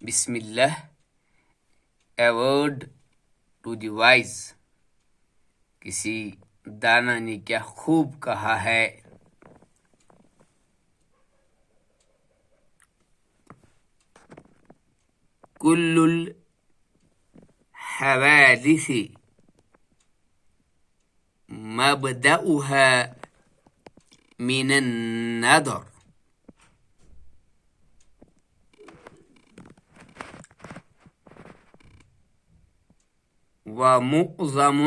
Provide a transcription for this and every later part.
بسم اللہ a word to the wise. کسی دانا نے کیا خوب کہا ہے. كل الحوادث مبدأها من النظر. ومعظم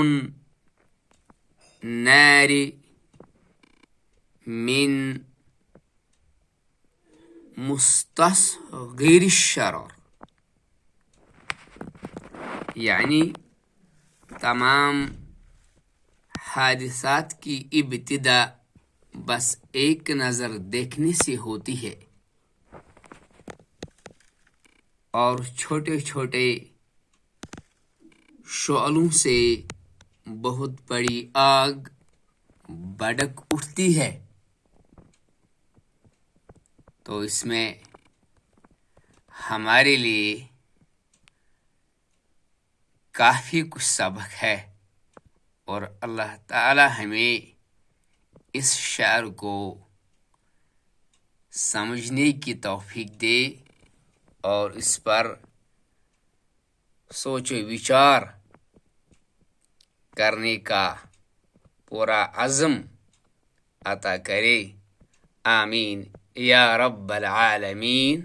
النار من مستصغر الشرر. یعنی تمام حادثات کی ابتدا بس ایک نظر دیکھنے سے ہوتی ہے، اور چھوٹے چھوٹے شعلوں سے بہت بڑی آگ بھڑک اٹھتی ہے. تو اس میں ہمارے لیے کافی کچھ سبق ہے، اور اللہ تعالی ہمیں اس شعر کو سمجھنے کی توفیق دے اور اس پر سوچ و وچار کرنے کا پورا عزم عطا کرے. آمین یا رب العالمین.